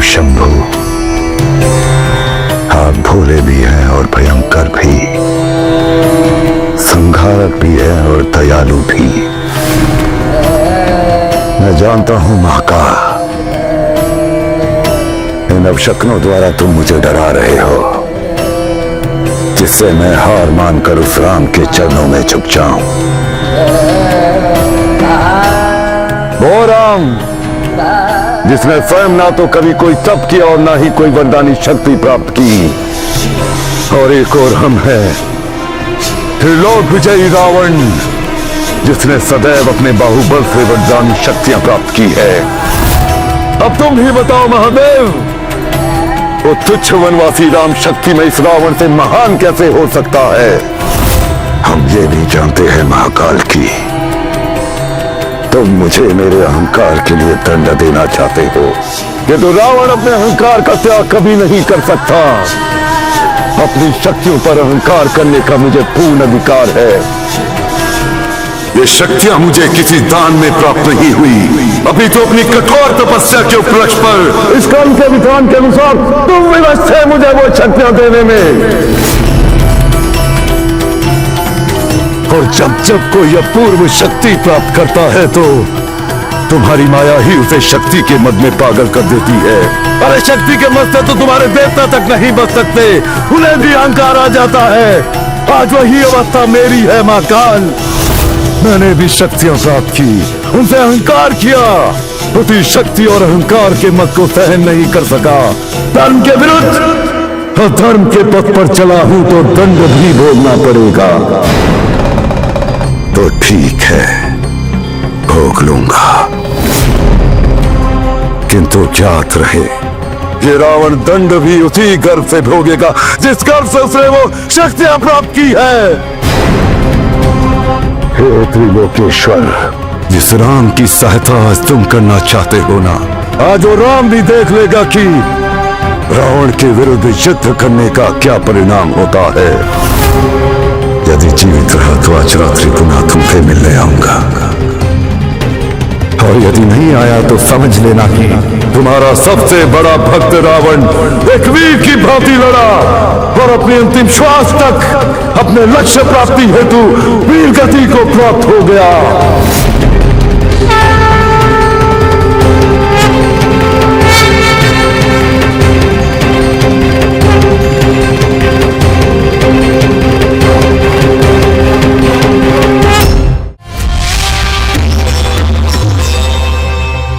शंभु, आप भोले भी हैं और भयंकर भी, संहारक भी है और दयालु भी। मैं जानता हूं महाकाल, इन अपशक्नों द्वारा तुम मुझे डरा रहे हो, जिससे मैं हार मानकर उस राम के चरणों में झुक जाऊं। वो राम जिसने स्वयं ना तो कभी कोई तप किया और ना ही कोई वरदानी शक्ति प्राप्त की, और एक और हम है त्रिलोक विजयी रावण, जिसने सदैव अपने बाहुबल से वरदानी शक्तियां प्राप्त की है। अब तुम ही बताओ महादेव, वो तुच्छ वनवासी राम शक्ति में इस रावण से महान कैसे हो सकता है? हम ये भी जानते हैं महाकाल की, तुम मुझे मेरे अहंकार के लिए दंड देना चाहते हो, किंतु रावण अपने अहंकार का त्याग कभी नहीं कर सकता। अपनी शक्तियों पर अहंकार करने का मुझे पूर्ण अधिकार है। ये शक्तियां मुझे किसी दान में प्राप्त नहीं हुई, अभी तो अपनी कठोर तपस्या के उपलक्ष्य पर इस काल के विधान के अनुसार तुम विवश थे मुझे वो शक्तियां देने में। और जब जब कोई अपूर्व शक्ति प्राप्त करता है तो तुम्हारी माया ही उसे शक्ति के मद में पागल कर देती है। अरे शक्ति के मद से तो तुम्हारे देवता तक नहीं बच सकते, उन्हें भी अहंकार आ जाता है। आज वही अवस्था मेरी है महाकाल। मैंने भी शक्तियां प्राप्त की, उनसे अहंकार किया, उसी शक्ति और अहंकार के मद को सहन नहीं कर सका। धर्म के विरुद्ध अधर्म के पथ पर चला हूं तो दंड भी भोगना पड़ेगा। तो ठीक है, भोग लूंगा, किंतु ज्ञात रहे ये रावण दंड भी उसी गर्व से भोगेगा जिस गर्व से उसने वो शक्तियां प्राप्त की है। हे त्रिलोकेश्वर, जिस राम की सहायता आज तुम करना चाहते हो ना, आज वो राम भी देख लेगा कि रावण के विरुद्ध युद्ध करने का क्या परिणाम होता है। यदि जीवित रहा तो आज रात्रि पुनः तुमसे मिलने आऊंगा, और यदि नहीं आया तो समझ लेना कि तुम्हारा सबसे बड़ा भक्त रावण एक वीर की भांति लड़ा और अपनी अंतिम श्वास तक अपने लक्ष्य प्राप्ति हेतु वीर गति को प्राप्त हो गया।